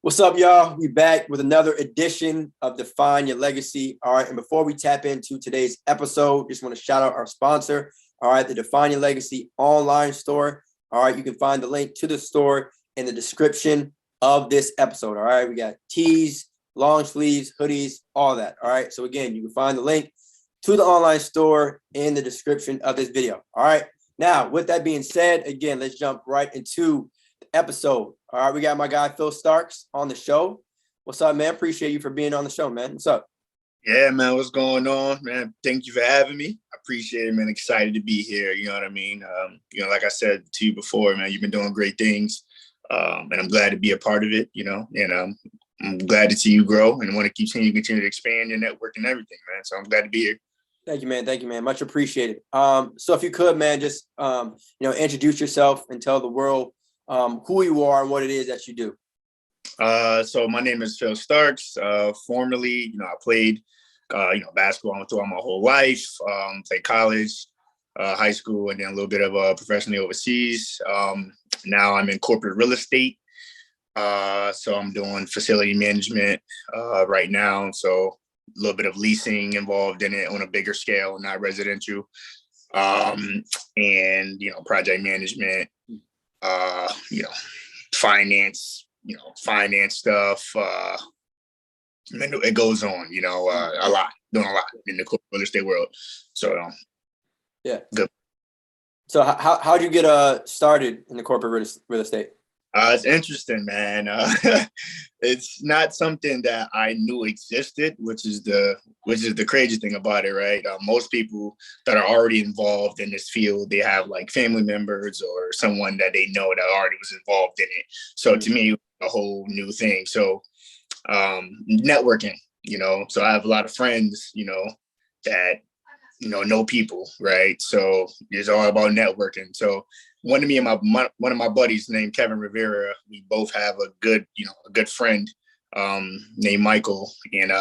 What's up, y'all? We back with another edition of Define Your Legacy. All right. And before we tap into today's episode, just want to shout out our sponsor. All right. The Define Your Legacy online store. All right. You can find the link to the store in the description of this episode. All right. We got tees, long sleeves, hoodies, all that. All right. So again, you can find the link to the online store in the description of this video. All right. Now, with that being said, again, let's jump right into the episode. All right, we got my guy Phil Starks on the show. What's up, man? Appreciate you for being on the show, man. What's up? Yeah, man. What's going on, man? Thank you for having me. I appreciate it, man. Excited to be here. You know what I mean? Like I said to you before, man, you've been doing great things, and I'm glad to be a part of it. And I'm glad to see you grow and want to continue to expand your network and everything, man. So I'm glad to be here. Thank you, man. Thank you, man. Much appreciated. So if you could, man, just introduce yourself and tell the world who you are and what it is that you do. So my name is Phil Starks. Formerly, I played, basketball throughout my whole life. Played college, high school, and then a little bit of professionally overseas. Now I'm in corporate real estate. So I'm doing facility management right now. So a little bit of leasing involved in it on a bigger scale, not residential, and project management. Finance stuff. It goes on, a lot, doing a lot in the corporate real estate world. So, yeah, good. So how'd you get started in the corporate real estate? It's interesting, man. It's not something that I knew existed, which is the crazy thing about it, right? Most people that are already involved in this field, they have like family members or someone that they know that already was involved in it. So to me, a whole new thing. So networking, so I have a lot of friends, that know people, right? So it's all about networking. So one of my buddies named Kevin Rivera, we both have a good friend named Michael, and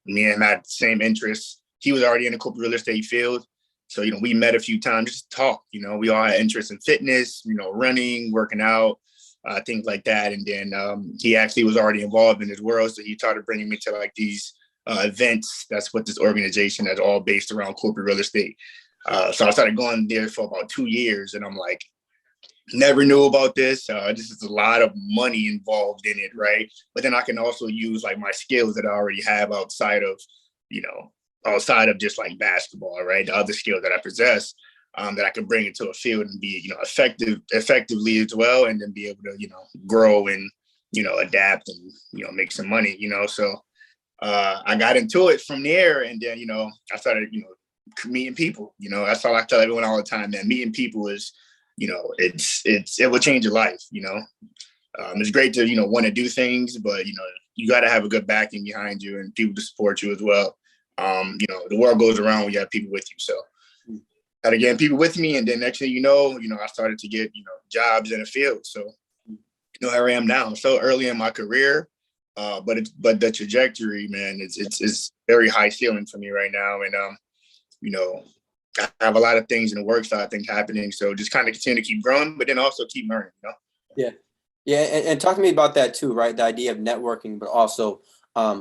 me and him had the same interests. He was already in the corporate real estate field. So, we met a few times just to talk, we all had interest in fitness, running, working out, things like that. And then he actually was already involved in his world. So he started bringing me to like these events. That's what this organization that's all based around corporate real estate. So I started going there for about 2 years, and I'm like, never knew about this. This is a lot of money involved in it, right? But then I can also use like my skills that I already have outside of just like basketball, right? The other skills that I possess, that I can bring into a field and be, effectively as well, and then be able to, grow and, adapt and, make some money, So I got into it from there, and then, I started, meeting people. That's all I tell everyone all the time, that meeting people is, it will change your life. It's great to, want to do things, but, you got to have a good backing behind you and people to support you as well. The world goes around when you have people with you. So got to get people with me. And then next thing I started to get, jobs in the field. So, here I am now. So early in my career, but the trajectory, man, it's very high ceiling for me right now. And, I have a lot of things in the works that I think happening. So just kind of continue to keep growing, but then also keep learning, Yeah. Yeah. And talk to me about that too, right? The idea of networking, but also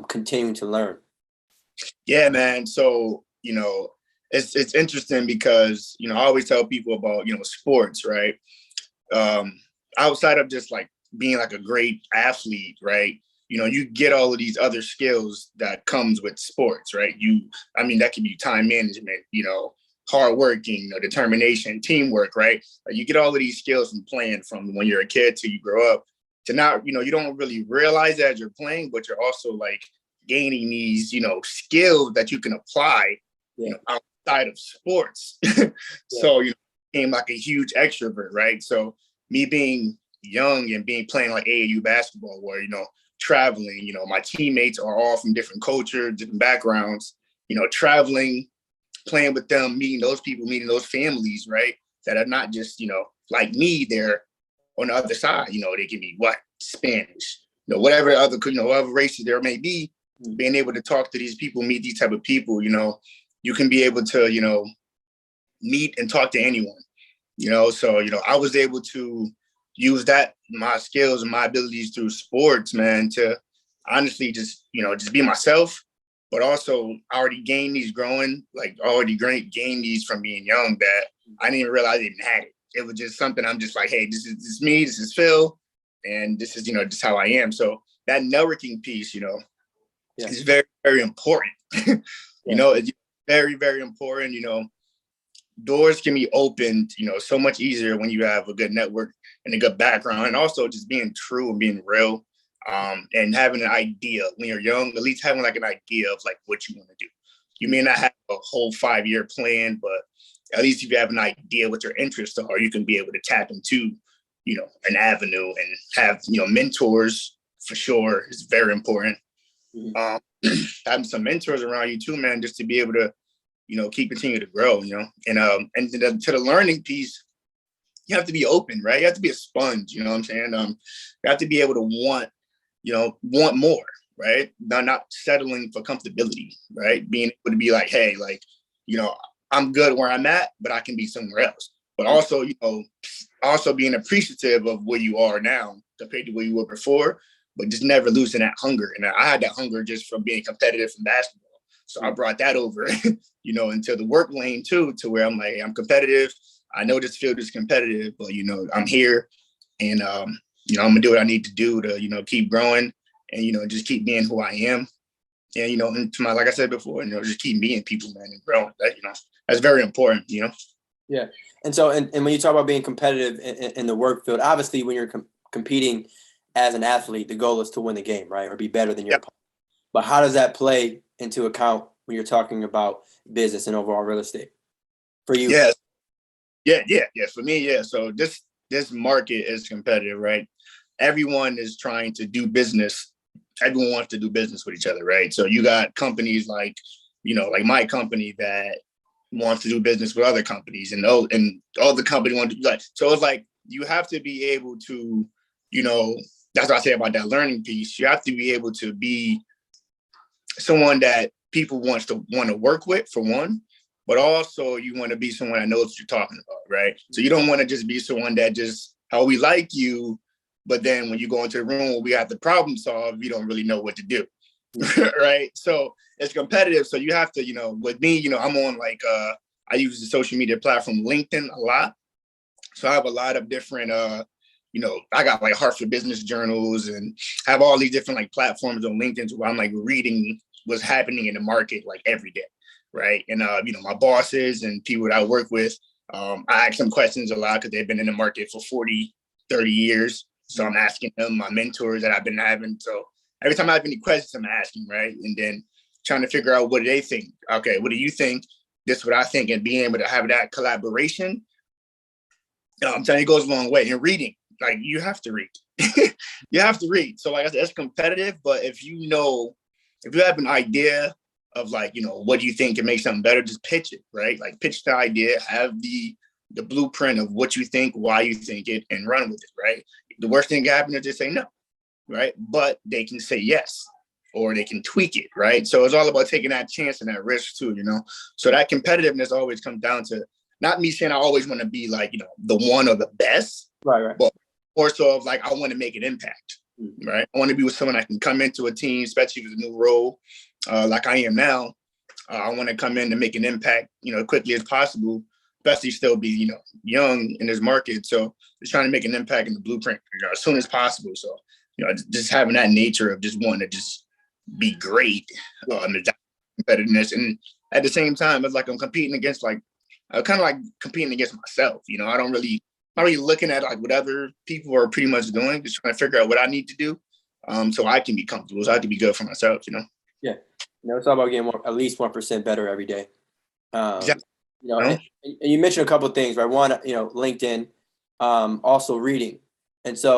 continuing to learn. Yeah, man. So, it's interesting because, I always tell people about, sports, right? Outside of just like being like a great athlete, right? You get all of these other skills that comes with sports, right? That can be time management, hardworking, determination, teamwork, right? You get all of these skills from playing from when you're a kid till you grow up to now, you don't really realize as you're playing, but you're also like gaining these, skills that you can apply, outside of sports. So, became like a huge extrovert, right? So me being young and playing like AAU basketball where, traveling, my teammates are all from different cultures, different backgrounds, traveling, playing with them, meeting those people, meeting those families, right? That are not just, like me, they're on the other side, they can be Spanish, whatever other, whatever races there may be, being able to talk to these people, meet these type of people, you can be able to, meet and talk to anyone, So, I was able to use that my skills and my abilities through sports, man, to honestly just, just be myself. But also I already gained these gained these from being young that I didn't even realize I even had it. It was just something I'm just like, hey, this is me, this is Phil, and this is, just how I am. So that networking piece, is very, very important. It's very, very important. Doors can be opened, so much easier when you have a good network and a good background, and also just being true and being real, and having an idea when you're young, at least having like an idea of like what you want to do. You may not have a whole 5-year plan, but at least if you have an idea what your interests are, you can be able to tap into, an avenue and have, mentors for sure is very important. Having some mentors around you too, man, just to be able to, continue to grow, and to the learning piece, you have to be open, right? You have to be a sponge, you know what I'm saying? You have to be able to want more, right? Not settling for comfortability, right? Being able to be like, hey, like, I'm good where I'm at, but I can be somewhere else. But also, also being appreciative of where you are now compared to where you were before, but just never losing that hunger. And I had that hunger just from being competitive in basketball. So I brought that over, into the work lane too, to where I'm like, hey, I'm competitive. I know this field is competitive, but, I'm here and, I'm gonna do what I need to do to, keep growing and, just keep being who I am. And, and to like I said before, just keep being people, man, and growing. That, that's very important, Yeah. And so, and when you talk about being competitive in the work field, obviously when you're competing as an athlete, the goal is to win the game, right? Or be better than your opponent. But how does that play into account when you're talking about business and overall real estate for you? Yes. Yeah. For me, yeah. So this market is competitive, right? Everyone is trying to do business. Everyone wants to do business with each other, right? So you got companies like, like my company that wants to do business with other companies, and all the company want to do that. So it's like you have to be able to, that's what I say about that learning piece. You have to be able to be someone that people want to work with, for one, but also you want to be someone that knows what you're talking about, right? So you don't want to just be someone that just, how we like you, but then when you go into the room where we have to problem solve, you don't really know what to do, right? So it's competitive. So you have to, with me, I'm on like, I use the social media platform LinkedIn a lot. So I have a lot of different, I got like Hartford business journals and have all these different like platforms on LinkedIn where I'm like reading what's happening in the market like every day, right? And, my bosses and people that I work with, I ask them questions a lot because they've been in the market for 40, 30 years. So I'm asking them, my mentors that I've been having. So every time I have any questions, I'm asking, right? And then trying to figure out what do they think? Okay, what do you think? This is what I think. And being able to have that collaboration, I'm telling you, it goes a long way. And reading, like you have to read. You have to read. So like I said, it's competitive, but if you have an idea of like, what do you think can make something better, just pitch it, right? Like pitch the idea, have the blueprint of what you think, why you think it, and run with it, right? The worst thing that can happen is they say no, right? But they can say yes, or they can tweak it, right? So it's all about taking that chance and that risk too, So that competitiveness always comes down to not me saying I always want to be like, the one or the best, right. But more so of like, I want to make an impact, right? I want to be with someone that can come into a team, especially with a new role, like I am now. I want to come in and make an impact, quickly as possible, especially still be, young in this market. So just trying to make an impact in the blueprint, as soon as possible. So, just having that nature of just wanting to just be great, the competitiveness. And at the same time, it's like I'm competing against kind of like competing against myself. I'm not really looking at like what other people are pretty much doing, just trying to figure out what I need to do, so I can be comfortable, so I can be good for myself, Yeah. It's all about getting at least 1% better every day. Exactly. And you mentioned a couple of things, right? One, LinkedIn, also reading. And so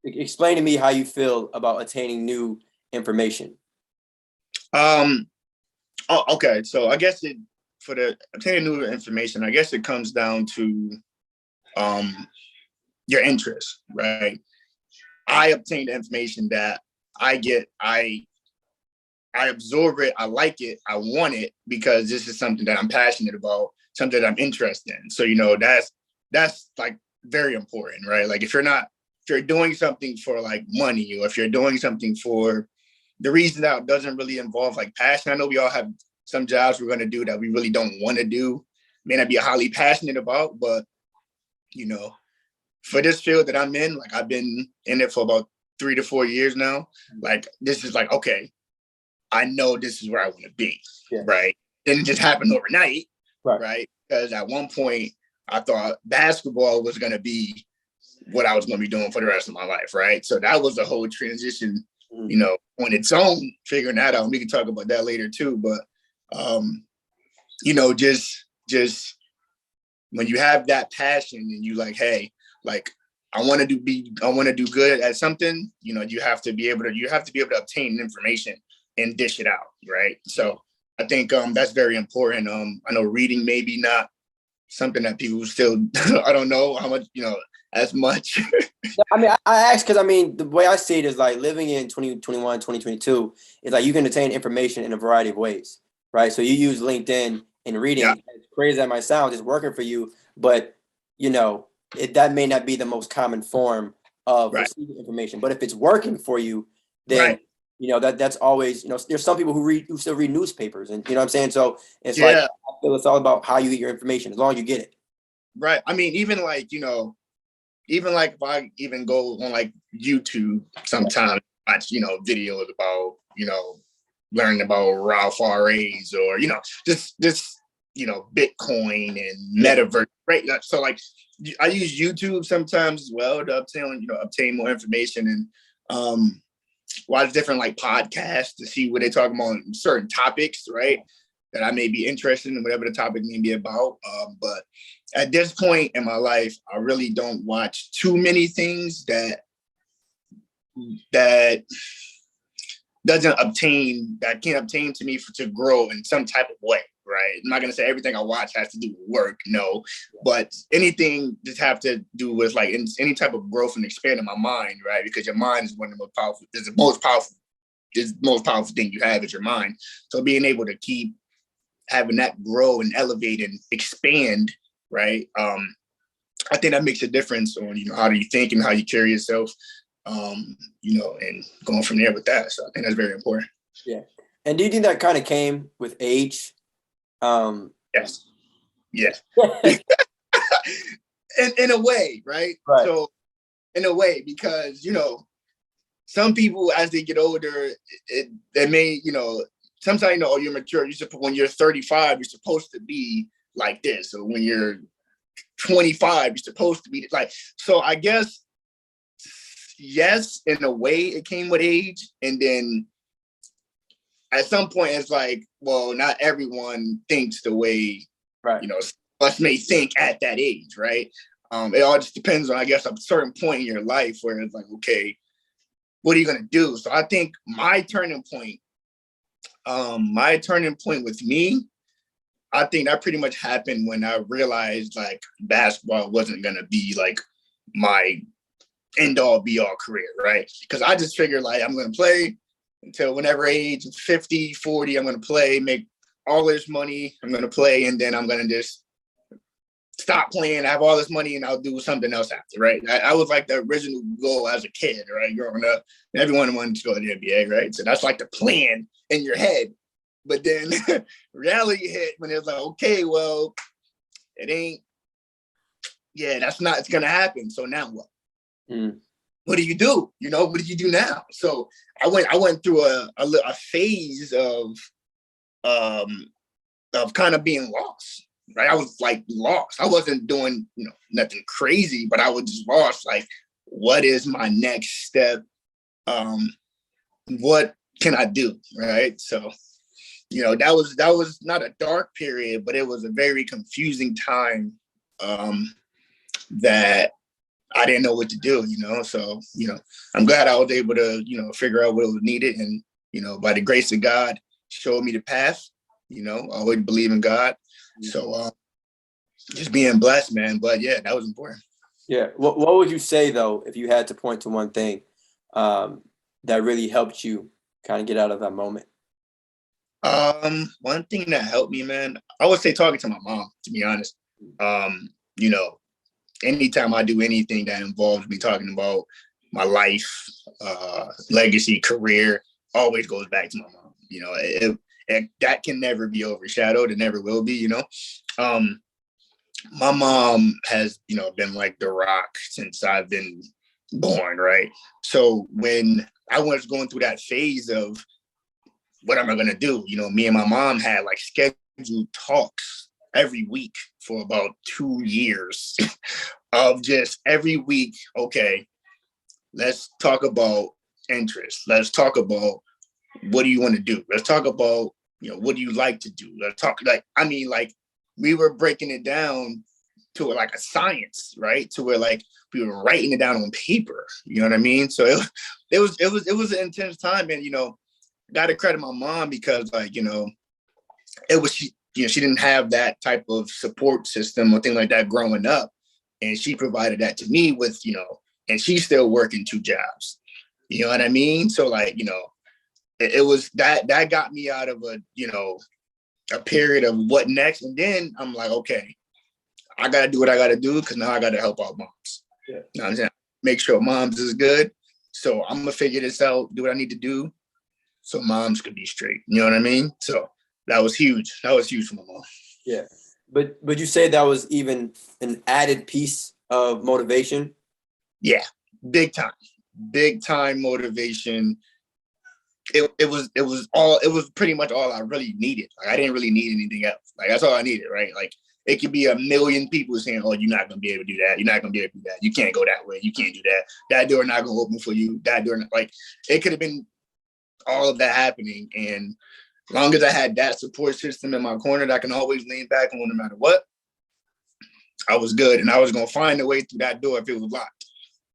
explain to me how you feel about attaining new information. Okay. So I guess for the obtaining new information, I guess it comes down to your interest, right? I obtain the information that I get, I absorb it, I like it, I want it because this is something that I'm passionate about, something that I'm interested in. So, that's like very important, right? Like if you're not you're doing something for like money, or if you're doing something for the reason that doesn't really involve like passion. I know we all have some jobs we're going to do that we really don't want to do, may not be highly passionate about, but you know, for this field that I'm in, like I've been in it for about 3 to 4 years now. Like this is like, okay, I know this is where I want to be, right? Didn't just happen overnight, right? Because at one point I thought basketball was going to be what I was going to be doing for the rest of my life, right? So that was a whole transition, you know, on its own, figuring that out. We can talk about that later too, but you know, just when you have that passion and you like, hey, like I want to do good at something, you know, you have to be able to obtain information and dish it out, right? So I think that's very important. I know reading maybe not something that people still I don't know how much, you know, as much. I mean, I asked because I mean the way I see it is like living in 2021, 2022 is like you can attain information in a variety of ways, right? So you use LinkedIn and reading. Yeah. As crazy as that might sound, it's working for you, but you know that may not be the most common form of receiving information. But if it's working for you, then you know that's always, you know, there's some people who still read newspapers, and you know what I'm saying. So it's like I feel it's all about how you get your information, as long as you get it. Right. I mean, even like, you know, even like if I even go on like YouTube sometimes, watch, you know, videos about, you know, learning about Ralph RAs or, you know, just you know, Bitcoin and metaverse, right? So like I use YouTube sometimes as well to obtain more information, and watch different like podcasts to see what they talk about on certain topics, right? That I may be interested in, whatever the topic may be about. But at this point in my life, I really don't watch too many things that can't obtain to me to grow in some type of way, right? I'm not gonna say everything I watch has to do with work, no, but anything just have to do with like any type of growth and expanding my mind, right? Because your mind is one of the most powerful thing you have is your mind. So being able to keep having that grow and elevate and expand, right? I think that makes a difference on, you know, how do you think and how you carry yourself, you know, and going from there with that. So I think that's very important. Yeah. And do you think that kind of came with age? Yes. Yes. in a way, right? So in a way, because, you know, some people as they get older, they may, you know, sometimes, you know, oh, you're mature. When you're 35, you're supposed to be like this. Or when you're 25, you're supposed to be like. So I guess, yes, in a way, it came with age. And then at some point, it's like, well, not everyone thinks the way, you know, us may think at that age, right? It all just depends on, I guess, a certain point in your life where it's like, okay, what are you gonna do? So I think my turning point with me, I think that pretty much happened when I realized like basketball wasn't gonna be like my end all be all career, right? Because I just figured like I'm gonna play until whenever age 50, 40, I'm gonna play, make all this money, I'm gonna play, and then I'm gonna just stop playing, I have all this money, and I'll do something else after, right? I was like the original goal as a kid, right? Growing up, everyone wanted to go to the NBA, right? So that's like the plan in your head. But then reality hit when it was like, okay, well, it ain't, that's not, it's gonna happen. So now what? What do you do? You know, what do you do now? So I went through a phase of kind of being lost. Right, I was like lost. I wasn't doing, you know, nothing crazy, but I was just lost. Like, what is my next step? What can I do? Right. So, you know, that was not a dark period, but it was a very confusing time that I didn't know what to do. You know, so you know, I'm glad I was able to, you know, figure out what was needed, and you know, by the grace of God, showed me the path. You know, I always believe in God. So just being blessed, man. But yeah, that was important. Yeah. What would you say though, if you had to point to one thing that really helped you kind of get out of that moment? One thing that helped me, man, I would say talking to my mom, to be honest. You know, anytime I do anything that involves me talking about my life, legacy, career, always goes back to my mom. You know, that can never be overshadowed. It never will be, you know. My mom has, you know, been like the rock since I've been born, right? So when I was going through that phase of what am I going to do, you know, me and my mom had like scheduled talks every week for about 2 years of just every week, okay, let's talk about interests. Let's talk about what do you want to do? Let's talk about, you know, what do you like to do? Let's talk like we were breaking it down to like a science, right? To where like we were writing it down on paper. You know what I mean? So it was an intense time, and you know, gotta credit my mom because like, you know, she didn't have that type of support system or thing like that growing up, and she provided that to me with, you know, and she's still working 2 jobs. You know what I mean? So like, you know, it was that got me out of a, you know, a period of what next. And then I'm like, okay, I got to do what I got to do because now I got to help out moms. Yeah. You know what I'm saying? Make sure moms is good. So I'm going to figure this out, do what I need to do so moms could be straight. You know what I mean? So that was huge. That was huge for my mom. Yeah. But you say that was even an added piece of motivation? Yeah. Big time motivation. It was pretty much all I really needed. Like I didn't really need anything else. Like that's all I needed, right? Like it could be a million people saying, "Oh, you're not gonna be able to do that. You're not gonna be able to do that. You can't go that way. You can't do that. That door not gonna open for you. That door, like it could have been all of that happening. And as long as I had that support system in my corner that I can always lean back on no matter what, I was good. And I was gonna find a way through that door if it was locked.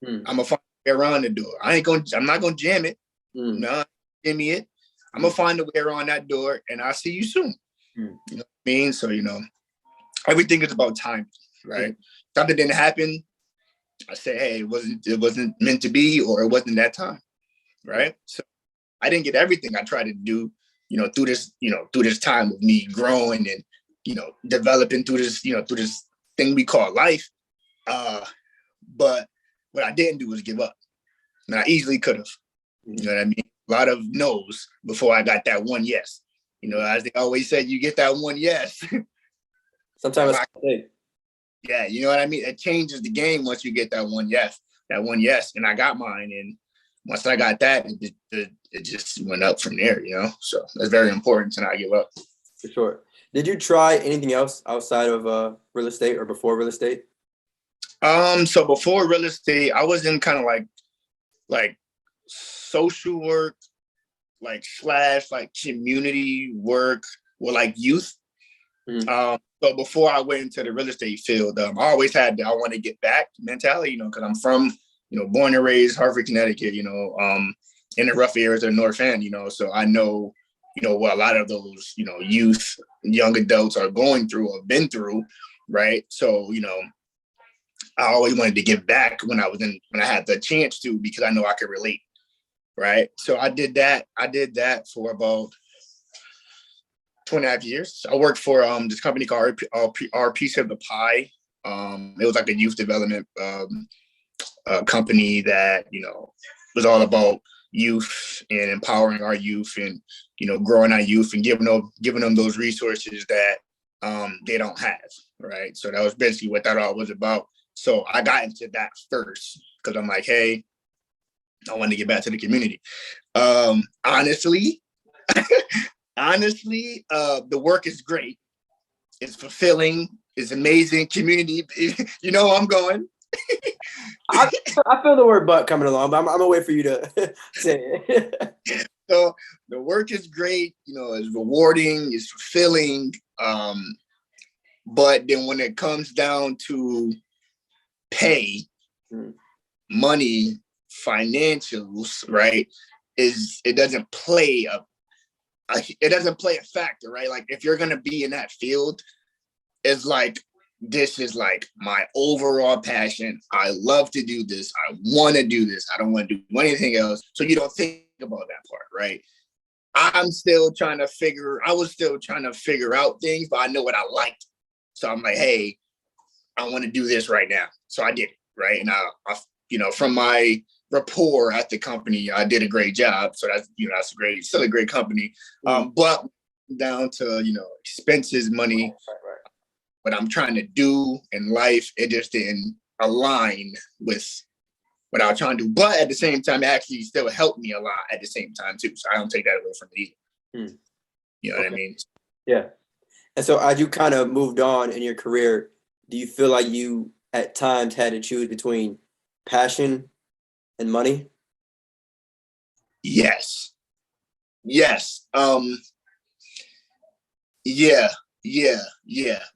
I'm gonna find a way around the door. I'm not gonna jam it. No, jimmy it. I'm gonna find a way around that door, and I'll see you soon. You know what I mean? So you know, everything is about time, right? Something didn't happen. I say, hey, it wasn't meant to be, or it wasn't that time, right? So I didn't get everything I tried to do, you know, through this time of me growing and, you know, developing through this thing we call life. But what I didn't do was give up. And I easily could have. You know what I mean? A lot of no's before I got that one yes. You know, as they always said, you get that one yes. Sometimes yeah, you know what I mean? It changes the game once you get that one yes. And I got mine. And once I got that, it just went up from there, you know? So it's very important to not give up. For sure. Did you try anything else outside of real estate or before real estate? So before real estate, I was in kind of like social work, like / community work with like youth. So before I went into the real estate field, I always had the I want to get back mentality, you know, because I'm from, you know, born and raised Hartford, Connecticut, you know, in the rough areas of North End, you know, so I know, you know, what a lot of those, you know, youth, young adults are going through or been through, right? So, you know, I always wanted to give back when I had the chance to, because I know I could relate, right? So I did that for about 2.5 years. I worked for this company called Our Piece of the Pie. It was like a youth development company that, you know, was all about youth and empowering our youth and, you know, growing our youth and giving them those resources that they don't have, right? So that was basically what that all was about. So I got into that first because I'm like, hey, I want to get back to the community. Honestly, the work is great. It's fulfilling. It's amazing. Community, you know where I'm going. I feel the word "but" coming along, but I'm gonna wait for you to say it. So the work is great. You know, it's rewarding. It's fulfilling. But then when it comes down to pay, money, financials, right? It doesn't play a factor, right? Like if you're gonna be in that field, it's like this is like my overall passion. I love to do this. I want to do this. I don't want to do anything else. So you don't think about that part, right? I was still trying to figure out things, but I know what I liked. So I'm like, hey, I want to do this right now. So I did it, right? And I from my rapport at the company, I did a great job. So that's, that's still a great company. But down to, expenses, money, what I'm trying to do in life, it just didn't align with what I was trying to do. But at the same time, it actually still helped me a lot at the same time too. So I don't take that away from it either. You know what I mean? Yeah. And so as you kind of moved on in your career, do you feel like you at times had to choose between passion and money? Yes. Yeah.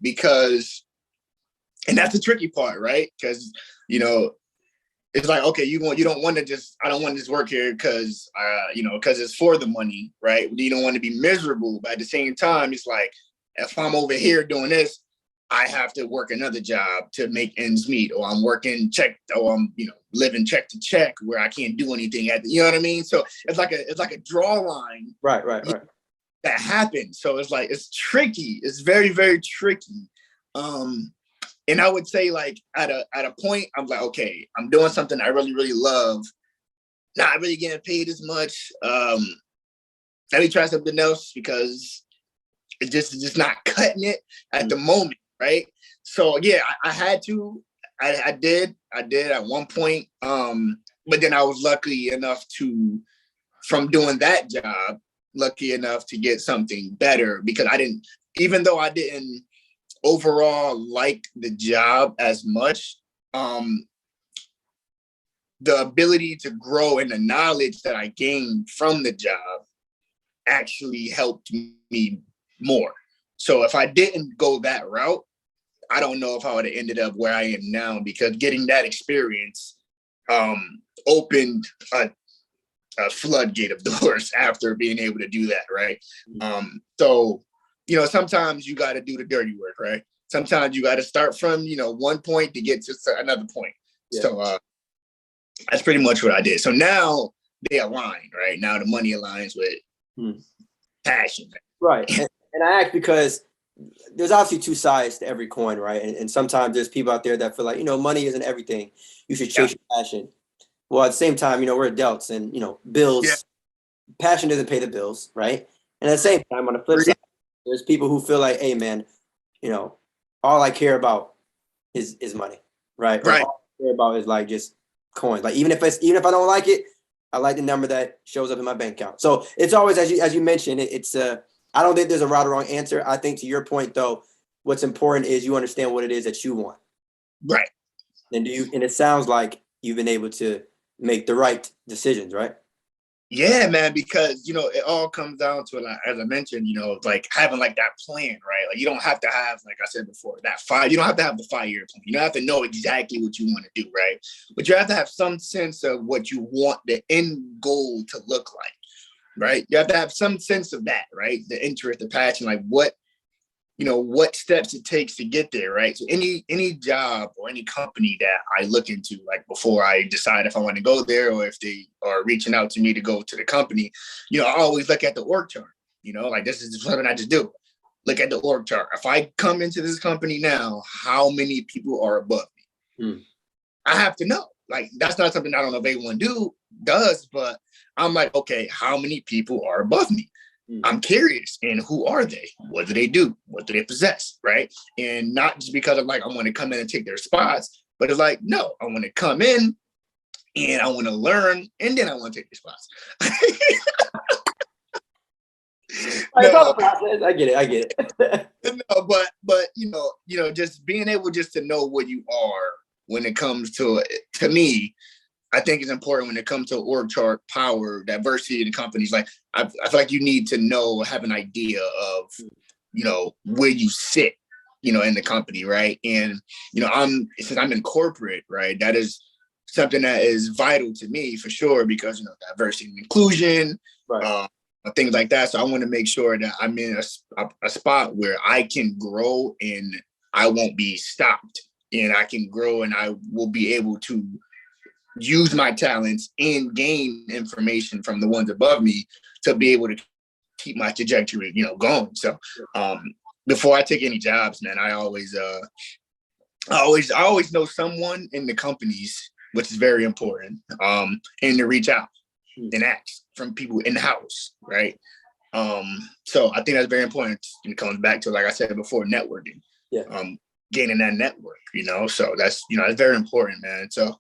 Because, and that's the tricky part, right? Because, it's like, okay, you don't want to just, I don't want to just work here because, because it's for the money, right? You don't want to be miserable. But at the same time, it's like, if I'm over here doing this, I have to work another job to make ends meet, or I'm working living check to check where I can't do anything you know what I mean? So it's like a draw line. Right. That happens. So it's like, it's tricky. It's very, very tricky. And I would say, like, at a point, I'm like, okay, I'm doing something I really, really love. Not really getting paid as much. Let me try something else because it's just not cutting it at the moment, right? So yeah, I had to. I did at one point. But then I was lucky enough from doing that job, lucky enough to get something better, because even though I didn't overall like the job as much, the ability to grow and the knowledge that I gained from the job actually helped me more. So if I didn't go that route, I don't know if I would have ended up where I am now, because getting that experience opened a floodgate of doors after being able to do that, right? So sometimes you got to do the dirty work, right? Sometimes you got to start from, one point to get to another point. Yeah. So that's pretty much what I did. So now they align, right? Now the money aligns with passion. Right. And I ask because there's obviously two sides to every coin, right? And sometimes there's people out there that feel like, money isn't everything. You should chase your passion. Well, at the same time, we're adults and, bills, passion doesn't pay the bills, right? And at the same time, on the flip side, there's people who feel like, hey, man, all I care about is money, right? Right. Or all I care about is like just coins. Like even if I don't like it, I like the number that shows up in my bank account. So it's always, as you mentioned, it's I don't think there's a right or wrong answer. I think to your point though, what's important is you understand what it is that you want. Right. And it sounds like you've been able to make the right decisions, right? Yeah, man, because, it all comes down to, like, as I mentioned, like having like that plan, right? Like you don't have to have, like I said before, you don't have to have the 5-year plan. You don't have to know exactly what you want to do, right? But you have to have some sense of what you want the end goal to look like, right? You have to have some sense of that, right? The interest, the passion, like what steps it takes to get there, right? So any job or any company that I look into, like before I decide if I want to go there or if they are reaching out to me to go to the company, I always look at the org chart, like this is something I just do. Look at the org chart. If I come into this company now, how many people are above me? I have to know. Like, that's not something I don't know if everyone does, but I'm like, okay, how many people are above me? I'm curious, and who are they? What do they do? What do they possess? Right? And not just because I'm like, I want to come in and take their spots, but it's like, no, I want to come in and I want to learn, and then I want to take their spots. No, I get it. No, but just being able just to know what you are when it comes to me, I think it's important when it comes to org chart, power, diversity in companies. Like I feel like you need to have an idea of, where you sit, in the company, right? And since I'm in corporate, right, that is something that is vital to me for sure, because diversity and inclusion, right. Things like that. So I want to make sure that I'm in a spot where I can grow and I won't be stopped, and I can grow and I will be able to use my talents and gain information from the ones above me to be able to keep my trajectory, going. So before I take any jobs, man, I always I always know someone in the companies, which is very important, and to reach out and ask from people in the house, right? So I think that's very important. And it comes back to, like I said before, networking. Yeah. Gaining that network, so that's, it's very important, man. So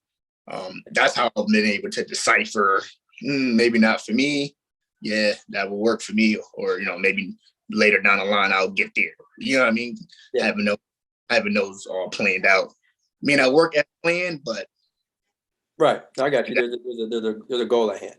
that's how I've been able to decipher, maybe not for me. Yeah, that will work for me. Or, maybe later down the line, I'll get there. You know what I mean? Yeah. Having those all planned out. I mean, I work as planned, but. Right. I got you. There's a goal at hand.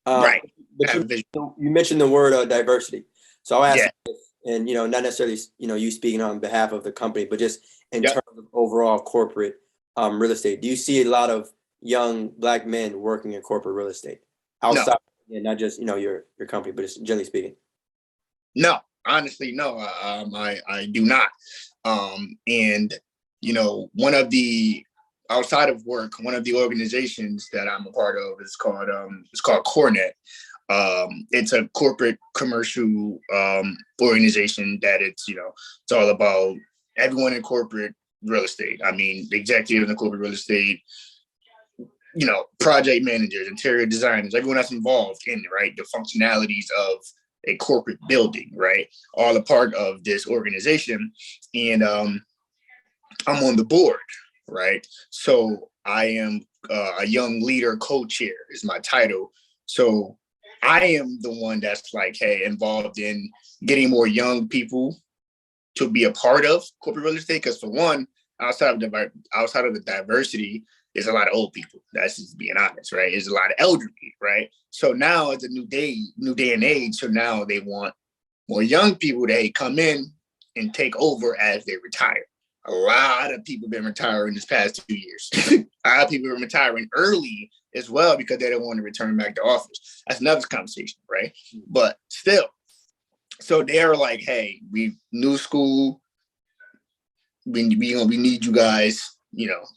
Right. But you mentioned the word diversity. So I'll ask Yeah. you this, and not necessarily you speaking on behalf of the company, but just in Yep. terms of overall corporate real estate. Do you see a lot of young Black men working in corporate real estate outside, not just your company, but just generally speaking? No, honestly, no. I do not. And one of the outside of work, one of the organizations that I'm a part of is called Cornet. It's a corporate commercial organization that it's all about everyone in corporate real estate. I mean, the executives in corporate real estate, project managers, interior designers, everyone that's involved in, right, the functionalities of a corporate building, right, all a part of this organization. And I'm on the board, right? So I am a young leader co-chair is my title. So I am the one that's like, hey, involved in getting more young people to be a part of corporate real estate. Because for one, outside of the diversity, there's a lot of old people. That's just being honest, right? There's a lot of elderly, right? So now it's a new day and age. So now they want more young people to come in and take over as they retire. A lot of people have been retiring this past 2 years. A lot of people are retiring early as well because they don't want to return back to office. That's another conversation, right? But still, so they're like, hey, we new school, we need you guys,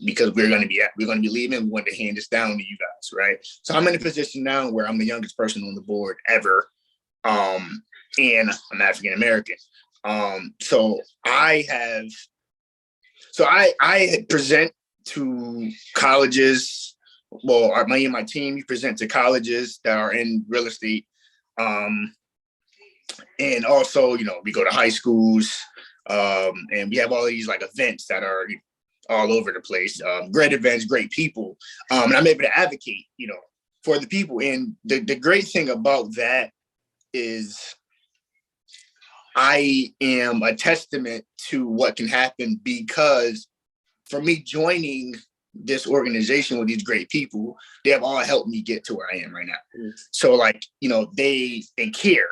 because we're gonna be leaving. We want to hand this down to you guys, right? So I'm in a position now where I'm the youngest person on the board ever, and I'm African American. So I present to colleges. Well, me and my team, we present to colleges that are in real estate, and also, we go to high schools, and we have all these like events that are all over the place. Great events, great people, and I'm able to advocate, for the people. And the great thing about that is I am a testament to what can happen, because for me joining this organization with these great people, they have all helped me get to where I am right now. So like, they care,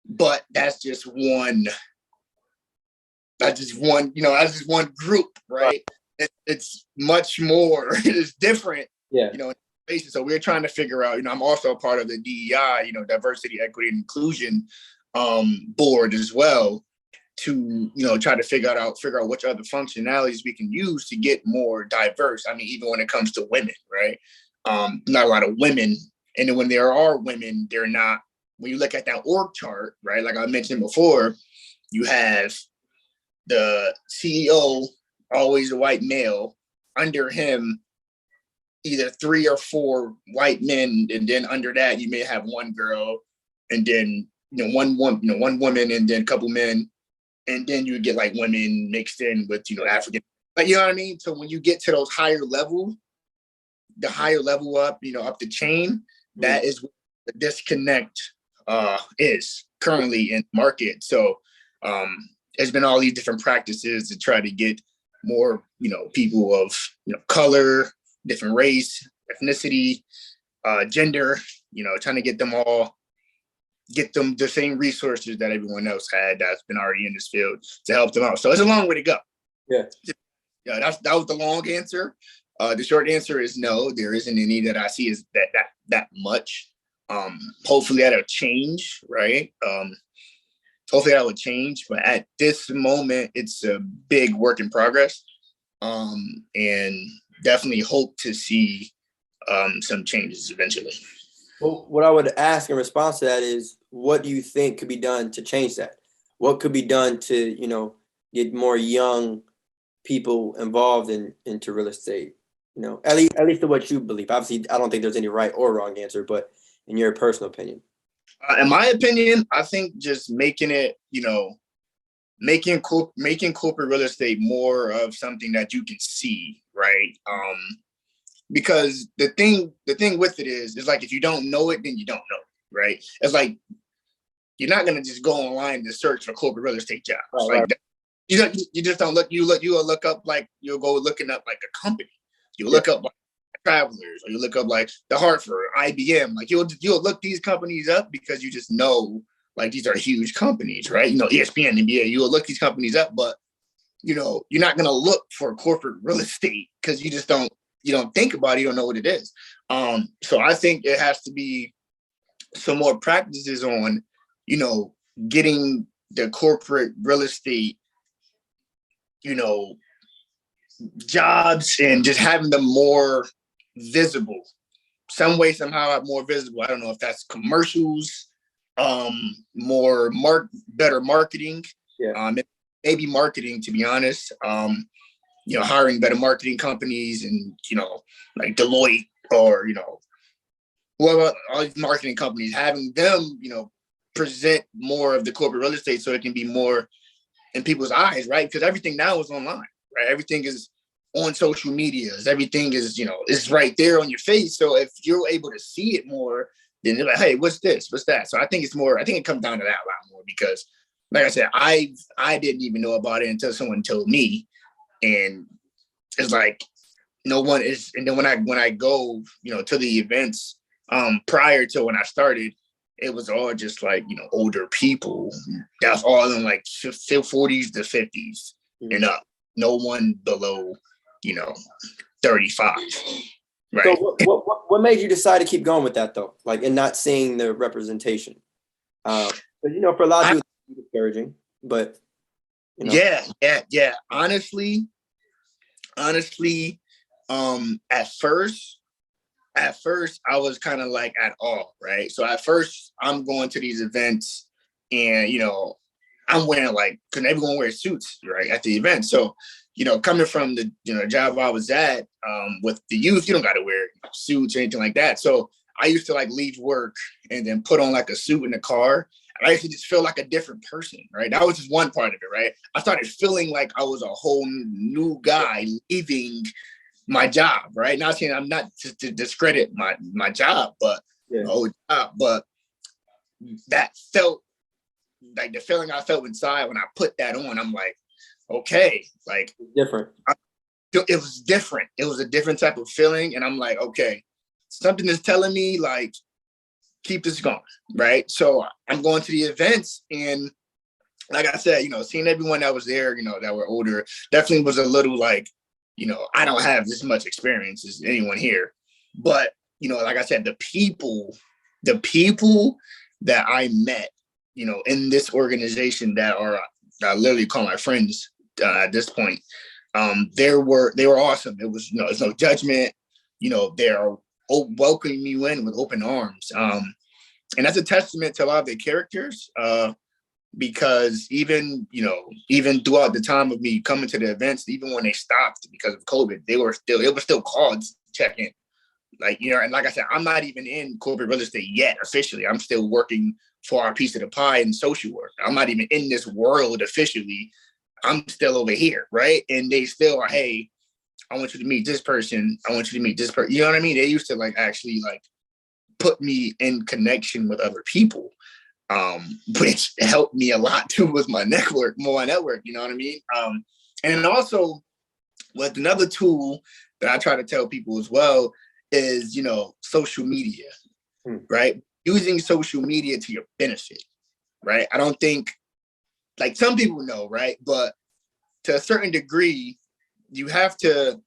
but that's just one group, right? It's much more. It is different, Yeah. So we're trying to figure out, I'm also a part of the DEI, diversity, equity, and inclusion board as well, to try to figure out which other functionalities we can use to get more diverse. I mean, even when it comes to women, right? Not a lot of women, and then when there are women, they're not. When you look at that org chart, right? Like I mentioned before, you have the CEO, always a white male. Under him, either 3 or 4 white men, and then under that, you may have one girl, and then one woman, and then a couple men. And then you get like women mixed in with, African, like, you know what I mean? So when you get to those higher level, the higher level up, up the chain, that is what the disconnect is currently in the market. So there's been all these different practices to try to get more, people of, color, different race, ethnicity, gender, trying to get them the same resources that everyone else had that's been already in this field to help them out. So it's a long way to go. Yeah. That was the long answer. The short answer is no, there isn't any that I see is that much. Hopefully that'll change, right? Hopefully that will change, but at this moment, it's a big work in progress. And definitely hope to see some changes eventually. Well, what I would ask in response to that is, what do you think could be done to change that? What could be done to, get more young people involved into real estate? At least to what you believe. Obviously, I don't think there's any right or wrong answer, but in your personal opinion. In my opinion, I think just making it, making corporate real estate more of something that you can see, right? Because the thing with it is like if you don't know it, then you don't know, right? It's like you're not gonna just go online to search for corporate real estate jobs. Right. You just don't look. You'll look up like you'll go looking up like a company. You'll look up like Travelers, or you look up like the Hartford, IBM. Like you'll look these companies up because you just know like these are huge companies, right? ESPN, NBA. You'll look these companies up, but you're not gonna look for corporate real estate because you don't think about it. You don't know what it is. So I think it has to be some more practices on, getting the corporate real estate, jobs and just having them more visible, some way, somehow more visible. I don't know if that's commercials, better marketing, maybe marketing, to be honest. Hiring better marketing companies and, like Deloitte or, all these marketing companies, having them, present more of the corporate real estate so it can be more in people's eyes, right? Because everything now is online, right? Everything is on social medias. Everything is, it's right there on your face. So if you're able to see it more, then they're like, hey, what's this? What's that? So I think it comes down to that a lot more because, like I said, I didn't even know about it until someone told me. And it's like no one is. And then when I go, to the events, prior to when I started, it was all just like, older people. That's all in like 40s to 50s and up. No one below, 35. Right. So what made you decide to keep going with that though? Like, and not seeing the representation? But for a lot of people, it's discouraging. But yeah. Honestly, at first I was kind of like at all, right? So at first I'm going to these events and, I'm wearing because everyone wears suits, right, at the event. So, coming from the, job I was at with the youth, you don't got to wear suits or anything like that. So I used to leave work and then put on a suit in the car. And I used to just feel like a different person, right? That was just one part of it, right? I started feeling like I was a whole new guy leaving my job, right? Not saying I'm not to discredit my job, but but that felt like the feeling I felt inside when I put that on. I'm like, okay, different. It was different. It was a different type of feeling, and I'm like, okay, something is telling me keep this going, right? So I'm going to the events, and like I said, seeing everyone that was there, that were older, definitely was a little I don't have this much experience as anyone here. But, like I said, the people that I met, in this organization that are I literally call my friends at this point, they were awesome. It was, it's no judgment, they're welcoming me in with open arms. And that's a testament to a lot of their characters. Because even throughout the time of me coming to the events, even when they stopped because of COVID, it was still called check in. And like I said, I'm not even in corporate real estate yet officially. I'm still working for our piece of the pie in social work. I'm not even in this world officially. I'm still over here, right? And they still are, hey, I want you to meet this person. I want you to meet this person. You know what I mean? They used to actually put me in connection with other people. Which helped me a lot too with my network, you know what I mean? And also with another tool that I try to tell people as well is, social media, right? Using social media to your benefit, right? I don't think some people know, right? But to a certain degree, you have to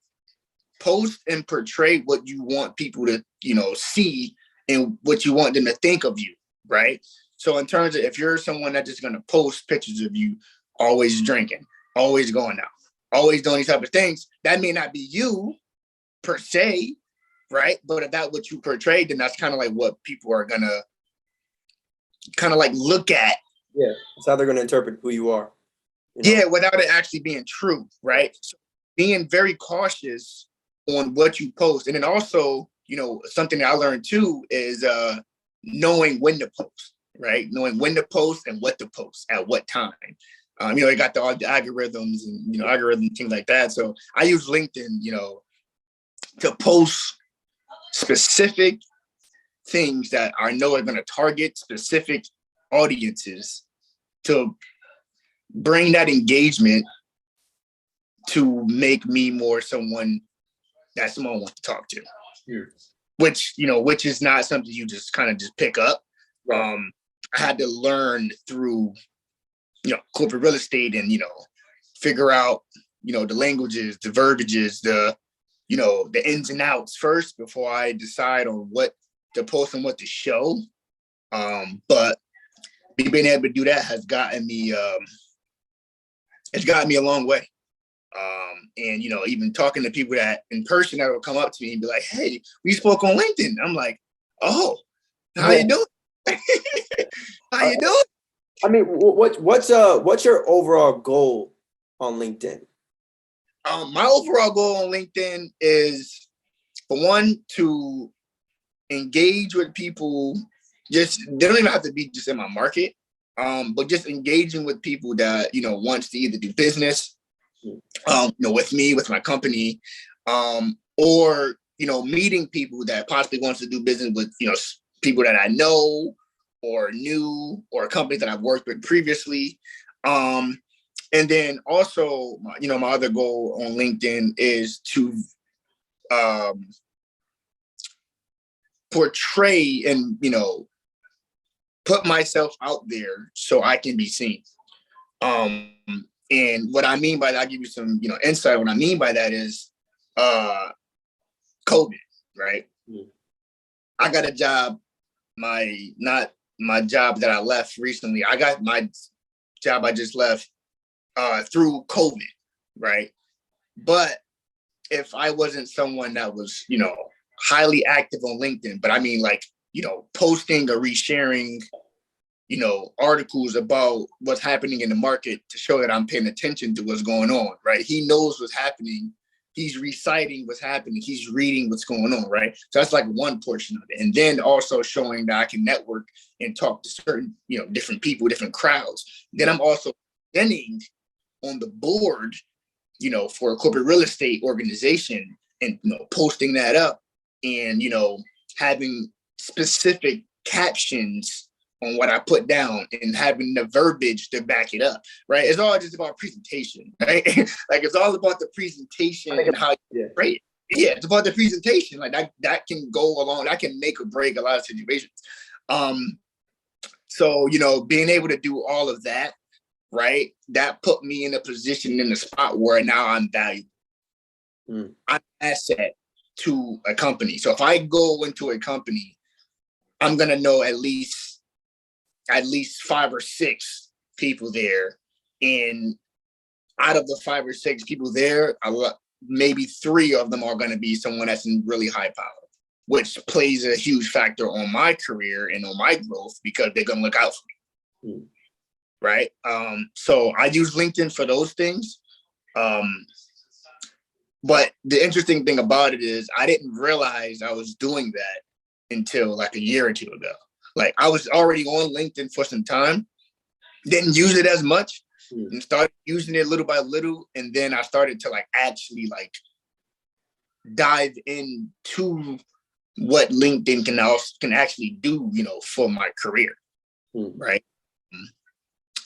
post and portray what you want people to, see and what you want them to think of you, right? So in terms of if you're someone that's just going to post pictures of you always drinking, always going out, always doing these type of things, that may not be you per se, right? But if that's what you portrayed, then that's kind of what people are going to kind of look at. Yeah, that's how they're going to interpret who you are. Yeah, without it actually being true, right? being very cautious on what you post. And then also, something that I learned too is knowing when to post, right? Knowing when to post and what to post at what time. They got all the algorithms and, algorithm things like that. So I use LinkedIn, to post specific things that I know are going to target specific audiences to bring that engagement to make me more someone that someone wants to talk to. Yeah. Which is not something you just kind of just pick up. Right. I had to learn through, corporate real estate and, figure out, the languages, the verbiages, the ins and outs first before I decide on what to post and what to show. But being able to do that has gotten me, a long way. And, even talking to people that in person that will come up to me and be like, hey, we spoke on LinkedIn. I'm like, oh, how you doing? How you doing? I mean, what's your overall goal on LinkedIn? My overall goal on LinkedIn is, for one, to engage with people. They don't even have to be just in my market, but just engaging with people that, wants to either do business, with me, with my company, or, meeting people that possibly wants to do business with, people that I know or knew, or companies that I've worked with previously. And then also, my other goal on LinkedIn is to portray and, put myself out there so I can be seen. And what I mean by that, I'll give you some, insight. What I mean by that is COVID, right? Mm. I got a job, not my job that I left recently. I got my job I just left through COVID, right? But if I wasn't someone that was, highly active on LinkedIn, but I mean, like, posting or resharing, articles about what's happening in the market to show that I'm paying attention to what's going on, right? He knows what's happening. He's reciting what's happening. He's reading what's going on, right? So that's like one portion of it. And then also showing that I can network and talk to certain, different people, different crowds. Then I'm also presenting on the board, for a corporate real estate organization and, posting that up and, having specific captions on what I put down and having the verbiage to back it up, right? It's all just about presentation, right? Like, it's all about the presentation and how you create it. Yeah, it's about the presentation. Like that can go along, that can make or break a lot of situations. So, being able to do all of that, right? That put me in a position, in a spot where now I'm valuable. I'm an asset to a company. So if I go into a company, I'm going to know at least 5 or 6 people there. And out of the 5 or 6 people there, maybe 3 of them are going to be someone that's in really high power, which plays a huge factor on my career and on my growth because they're going to look out for me. Right. So I use LinkedIn for those things. But the interesting thing about it is I didn't realize I was doing that until like a year or 2 ago. Like, I was already on LinkedIn for some time, didn't use it as much, and started using it little by little. And then I started to actually dive into what LinkedIn can actually do, for my career. Right.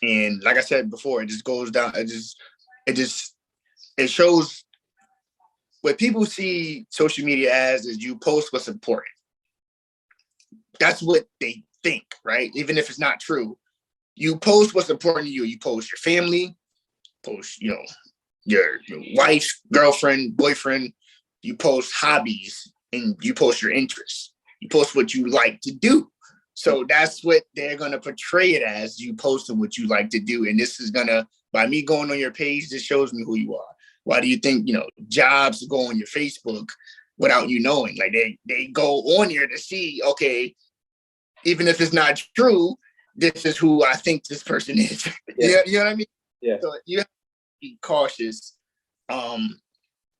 And like I said before, it just goes down. It shows what people see social media as is you post what's important. That's what they think, right? Even if it's not true, you post what's important to you. You post your family, post, your wife, girlfriend, boyfriend. You post hobbies and you post your interests. You post what you like to do. So that's what they're going to portray it as, you posting what you like to do. And this is going to, by me going on your page, this shows me who you are. Why do you think, jobs go on your Facebook without you knowing? Like, they go on here to see, okay, even if it's not true, this is who I think this person is. Yeah. You know what I mean? Yeah. So you have to be cautious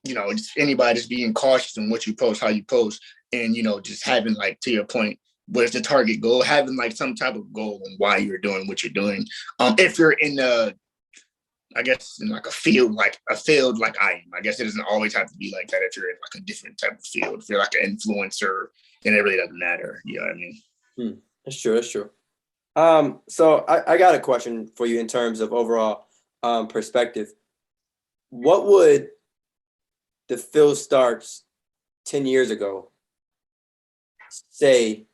just anybody just being cautious in what you post, how you post, and, just having, like, to your point, what is the target goal? Having, like, some type of goal on why you're doing what you're doing. If you're in I guess in like a field like I am. I guess it doesn't always have to be like that if you're in like a different type of field. If you're like an influencer, then it really doesn't matter. You know what I mean? That's true. That's true. So I got a question for you in terms of overall perspective. What would the Phil Starks 10 years ago say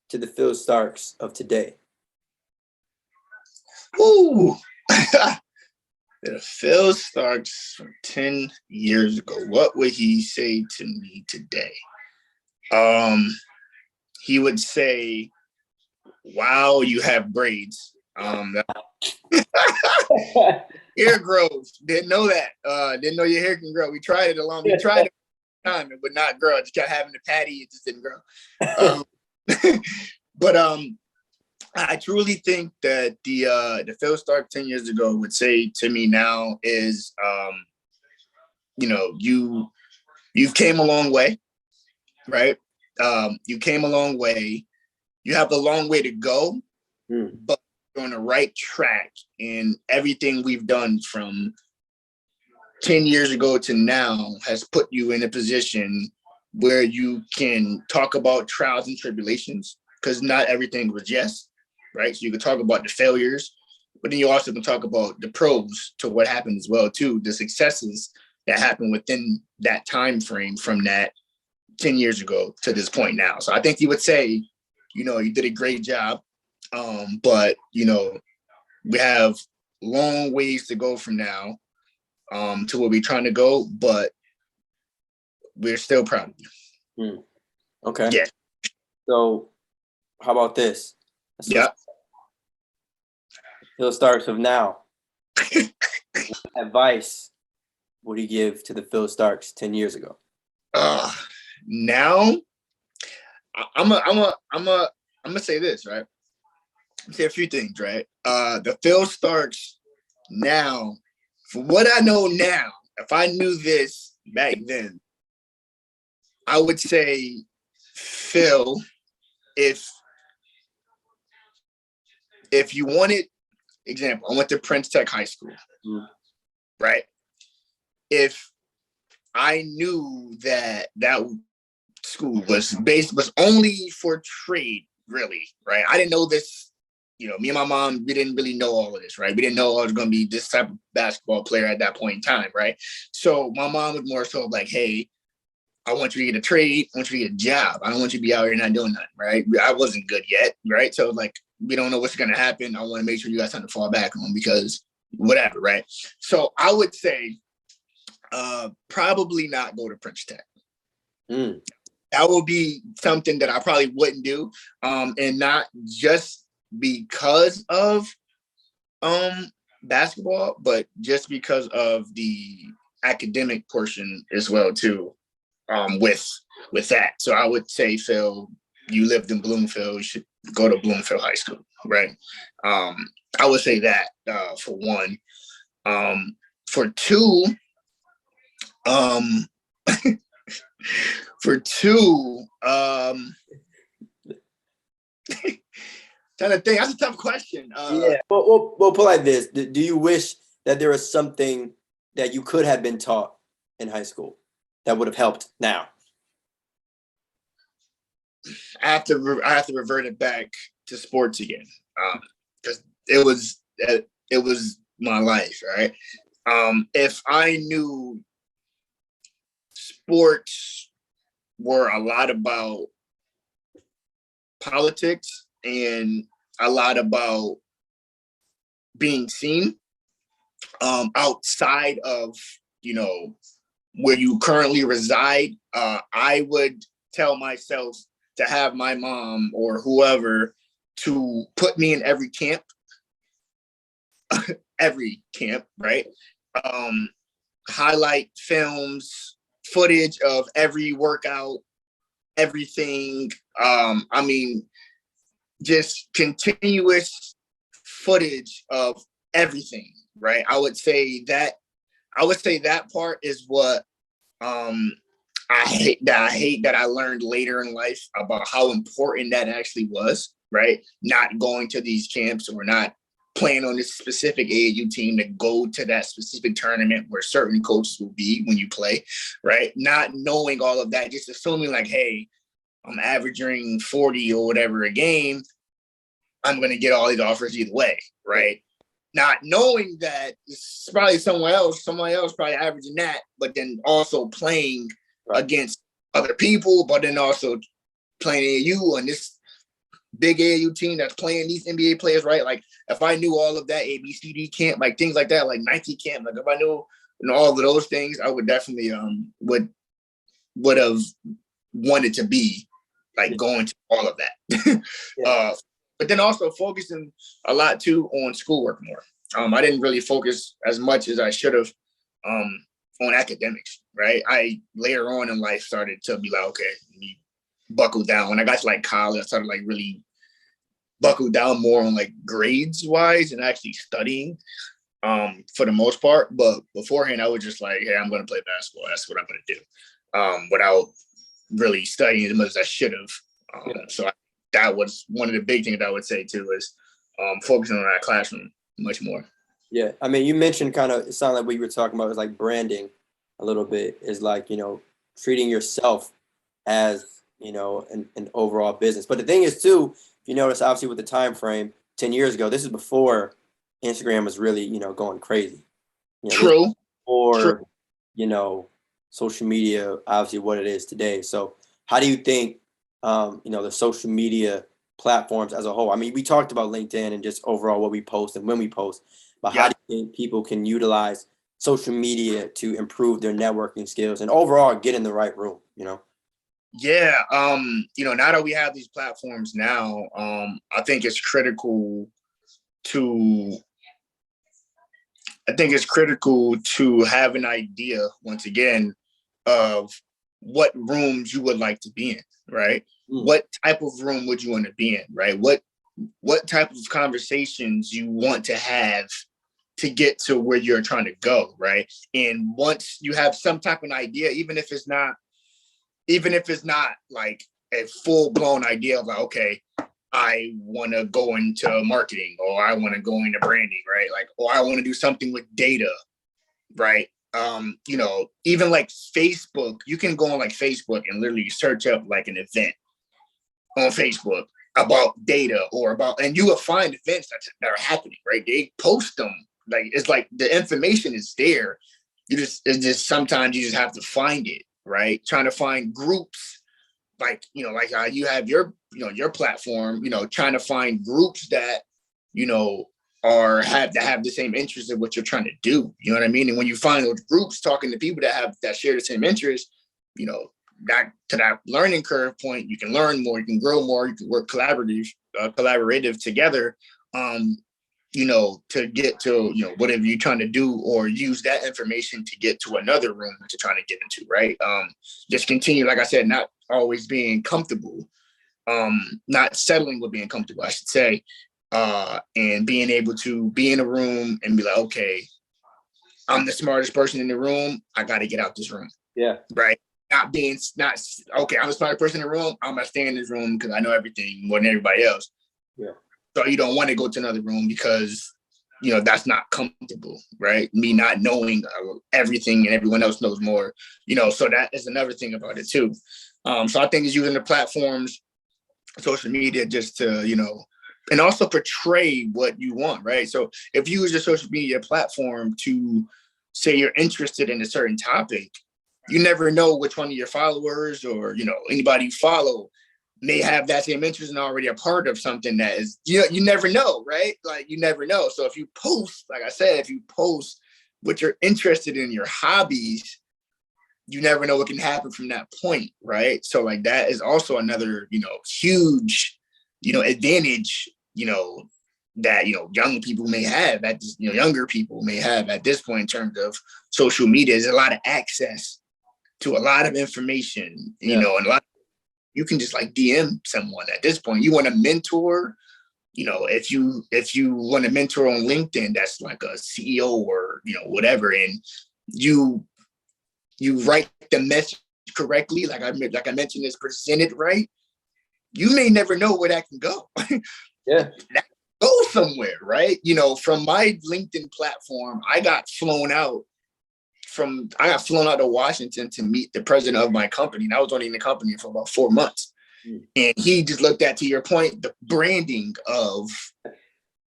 to the Phil Starks of today? Ooh. The Phil Starks from 10 years ago, what would he say to me today? He would say, wow, you have braids. Hair grows. Didn't know that. Didn't know your hair can grow. We tried it a time. It would not grow. I just kept having the patty. It just didn't grow. But I truly think that the Phil Stark 10 years ago would say to me now is, you've came a long way, right? You came a long way. You have a long way to go, but you're on the right track. And everything we've done from 10 years ago to now has put you in a position where you can talk about trials and tribulations, because not everything was yes, right? So you can talk about the failures, but then you also can talk about the pros to what happened as well, too, the successes that happened within that time frame from that 10 years ago to this point now. So I think he would say, you did a great job, but, we have long ways to go from now to where we're trying to go, but we're still proud of you. Okay. Yeah. So how about this? Yeah. Phil Starks of now. What advice would he give to the Phil Starks 10 years ago? Now, I'm gonna say this, right? Say a few things, right? The Phil Starks now, from what I know now, if I knew this back then, I would say, Phil, if you wanted, example, I went to Prince Tech High School, right? If I knew that school was only for trade, really, right? I didn't know this, me and my mom, we didn't really know all of this, right? We didn't know I was going to be this type of basketball player at that point in time, right? So my mom was more so like, hey, I want you to get a trade. I want you to get a job. I don't want you to be out here not doing nothing, right? I wasn't good yet, right? So like, we don't know what's going to happen. I want to make sure you got something to fall back on because whatever, right? So I would say probably not go to Prince Tech. That would be something that I probably wouldn't do, and not just because of basketball, but just because of the academic portion as well too, with that. So I would say, Phil, you lived in Bloomfield, you should go to Bloomfield High School, right? I would say that for one. For two, trying to think. That's a tough question. Yeah. We'll put like this. Do you wish that there was something that you could have been taught in high school that would have helped now? I have to revert it back to sports again, because it was my life, right? If I knew sports were a lot about politics and a lot about being seen outside of where you currently reside, I would tell myself to have my mom or whoever to put me in every camp, right? Highlight films, footage of every workout, everything. Just continuous footage of everything, right? I would say that part is what I hate that I learned later in life about how important that actually was, right? Not going to these camps or not playing on this specific AAU team to go to that specific tournament where certain coaches will be when you play, right? Not knowing all of that, just assuming like, hey, I'm averaging 40 or whatever a game, I'm going to get all these offers either way, right? Not knowing that it's probably someone else probably averaging that, but then also playing against other people, but then also playing AAU on this big AAU team that's playing these NBA players, right? Like if I knew all of that ABCD camp, like things like that, like Nike camp, like if I knew all of those things, I would definitely would have wanted to be like going to all of that. But then also focusing a lot too on schoolwork more. I didn't really focus as much as I should have on academics, right? I later on in life started to be like, okay, you buckle down. When I got to like college, I started like really buckle down more on like grades wise and actually studying for the most part. But beforehand, I was just like, hey, I'm going to play basketball. That's what I'm going to do without really studying as much as I should have. So that was one of the big things I would say too is focusing on that classroom much more. Yeah. I mean, you mentioned kind of, it sounded like what you were talking about was like branding a little bit, is like, treating yourself as, an overall business. But the thing is too, if you notice, obviously with the time frame, 10 years ago, this is before Instagram was really, going crazy. True. Or, social media, obviously what it is today. So how do you think, the social media platforms as a whole? I mean, we talked about LinkedIn and just overall what we post and when we post, but how do you think people can utilize social media to improve their networking skills and overall get in the right room, Yeah. Now that we have these platforms now, I think it's critical to have an idea, once again, of what rooms you would like to be in, right? What type of room would you want to be in, right? What type of conversations you want to have to get to where you're trying to go, right? And once you have some type of idea, even if it's not like a full-blown idea of like, okay, I want to go into marketing, or I want to go into branding, right? Like, or I want to do something with data, right? Even like Facebook, you can go on like Facebook and literally search up like an event on Facebook about data and you will find events that are happening, right? They post them. Like, it's like the information is there. It's just sometimes you just have to find it, right? Trying to find groups, like, like you have your platform, trying to find groups that, have the same interests of what you're trying to do. You know what I mean? And when you find those groups talking to people that share the same interests, that to that learning curve point, you can learn more, you can grow more, you can work collaborative together, to get to, whatever you're trying to do, or use that information to get to another room that you're trying to get into, right? Just continue, like I said, not always being comfortable, not settling with being comfortable, I should say, and being able to be in a room and be like, okay, I'm the smartest person in the room, I got to get out this room. Yeah. Right. Not okay, I'm the smartest person in the room, I'm gonna stay in this room because I know everything more than everybody else. Yeah. So you don't want to go to another room because, that's not comfortable, right? Me not knowing everything and everyone else knows more, so that is another thing about it too. So I think it's using the platforms, social media, just to, and also portray what you want, right? So if you use your social media platform to say you're interested in a certain topic, you never know which one of your followers or, anybody you follow may have that same interest and already a part of something that is, you never know, right? Like, you never know. So if you post, like I said, if you post what you're interested in, your hobbies, you never know what can happen from that point, right? So like that is also another, huge, advantage, that, young people may have at this, younger people may have at this point in terms of social media. There's a lot of access to a lot of information, and you can just like DM someone at this point. You want to mentor, if you want to mentor on LinkedIn, that's like a CEO or, whatever. And you you write the message correctly, like I mentioned, is presented right, you may never know where that can go. Yeah. That go somewhere, right? From my LinkedIn platform, I got flown out to Washington to meet the president of my company. And I was only in the company for about 4 months. And he just looked at, to your point, the branding of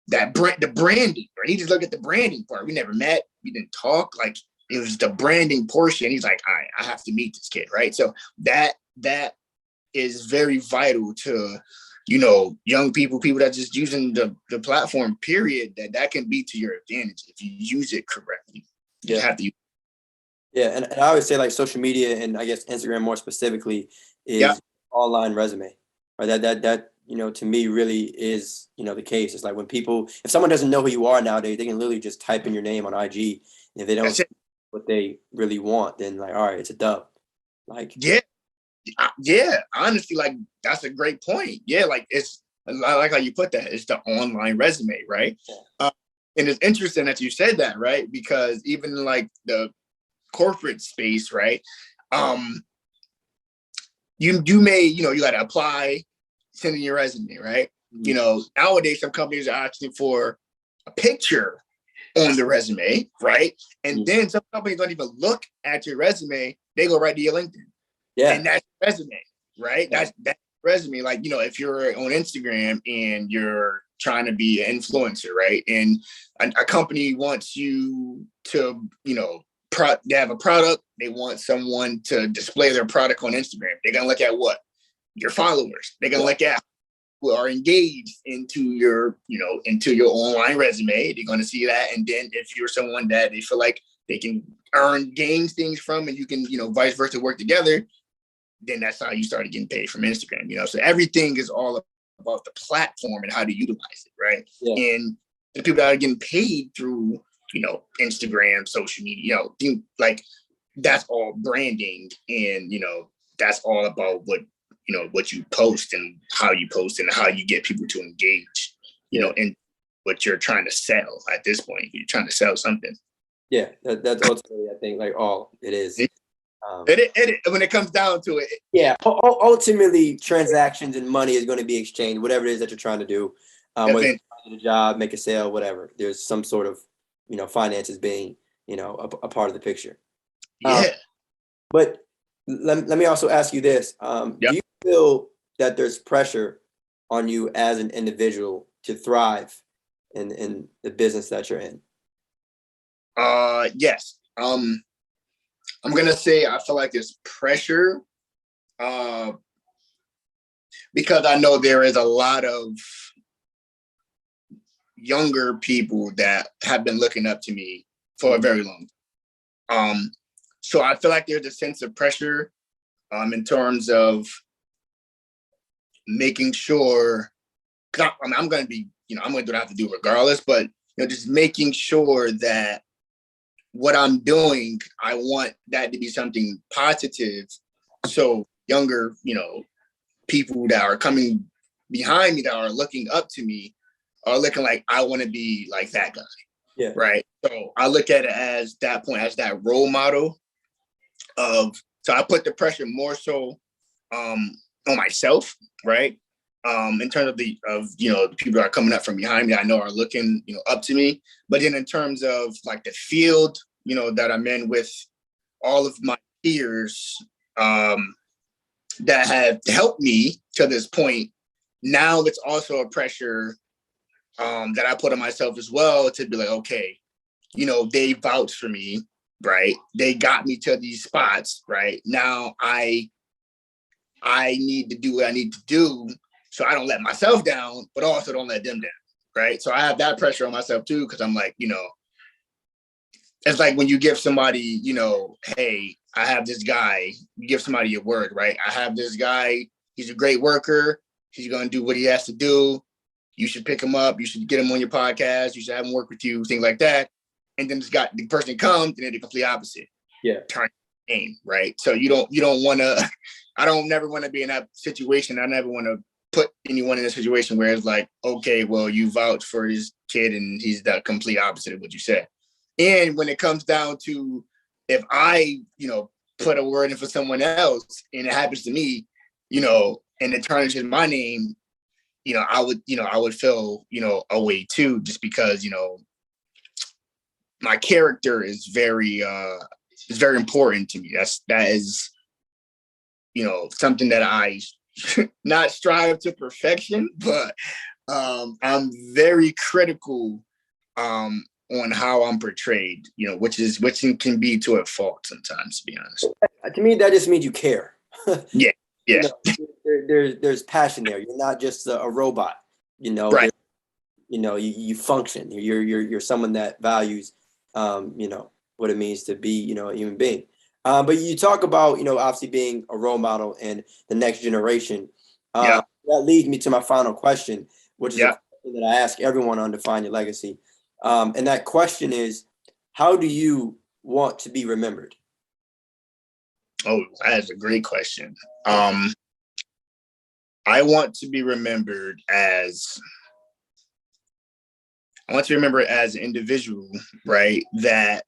the branding, right? He just looked at the branding part. We never met. We didn't talk. Like, it was the branding portion. He's like, all right, I have to meet this kid, right? So that is very vital to, young people that just using the platform, period, that can be to your advantage if you use it correctly. You have to. Yeah, and I always say, like, social media, and I guess Instagram more specifically, is online resume, right? That to me really is the case. It's like, when if someone doesn't know who you are nowadays, they can literally just type in your name on IG, and if they don't see what they really want, then, like, all right, it's a dub. Like, yeah, honestly, like, that's a great point. Yeah, like, I like how you put that. It's the online resume, right? Yeah. And it's interesting that you said that, right? Because even in, like, the corporate space, right? You may, you got to apply, send in your resume, right? Mm-hmm. Nowadays, some companies are asking for a picture on the resume, right? And then some companies don't even look at your resume. They go right to your LinkedIn. Yeah. And that's resume, right? That's resume. Like, if you're on Instagram and you're trying to be an influencer, right? And a company wants you to, they have a product, they want someone to display their product on Instagram. They're going to look at what? Your followers. They're going to look at who are engaged into your online resume. They're going to see that. And then if you're someone that they feel like they can gain things from, and you can, vice versa, work together, then that's how you started getting paid from Instagram, So everything is all about the platform and how to utilize it, right? Yeah. And the people that are getting paid through, Instagram, social media, like, that's all branding, and, that's all about what you post and how you post and how you get people to engage, in what you're trying to sell at this point. You're trying to sell something. Yeah, that's ultimately, I think, like, all it is. When it comes down to it. Yeah, ultimately, transactions and money is going to be exchanged, whatever it is that you're trying to do. Whether you find a job, make a sale, whatever. There's some sort of, finances being, a part of the picture. Yeah. But let me also ask you this. Do you feel that there's pressure on you as an individual to thrive in the business that you're in? Yes. I'm going to say I feel like there's pressure because I know there is a lot of younger people that have been looking up to me for a very long time. So I feel like there's a sense of pressure in terms of making sure, because I'm going to be, I'm going to do what I have to do regardless, but, just making sure that what I'm doing, I want that to be something positive. So younger, people that are coming behind me, that are looking up to me, are looking like, I want to be like that guy. Yeah. Right. So I look at it as that point, as that role model so I put the pressure more so on myself, right? In terms of the people that are coming up from behind me, I know are looking, up to me. But then in terms of, like, the field, that I'm in with all of my peers that have helped me to this point, now it's also a pressure that I put on myself as well, to be like, okay, they vouched for me, right? They got me to these spots, right? Now I need to do what I need to do, so I don't let myself down, but also don't let them down, right? So I have that pressure on myself too, because I'm like, it's like when you give somebody, hey, I have this guy, you give somebody your word, right? I have this guy, he's a great worker, he's going to do what he has to do. You should pick him up, you should get him on your podcast, you should have him work with you, things like that. And then the person comes and they're the complete opposite. Yeah. Turn aim, right? So you don't want to, I don't never want to be in that situation. I never want to put anyone in a situation where it's like, okay, well, you vouch for this kid and he's the complete opposite of what you said. And when it comes down to, if I, put a word in for someone else and it happens to me, and it tarnishes my name, I would feel, a way too, just because, my character is very important to me. That is, something that I not strive to perfection, but I'm very critical on how I'm portrayed, which can be to a fault sometimes, to be honest. To me, that just means you care. Yeah. Yeah. There's passion there. You're not just a robot, Right. You function. You're someone that values, what it means to be, a human being. But you talk about, obviously being a role model and the next generation. Yeah. That leads me to my final question, which is Yeah. a question that I ask everyone on Define Your Legacy. And that question is, how do you want to be remembered? Oh, that's a great question. I want to be remembered as an individual, right, that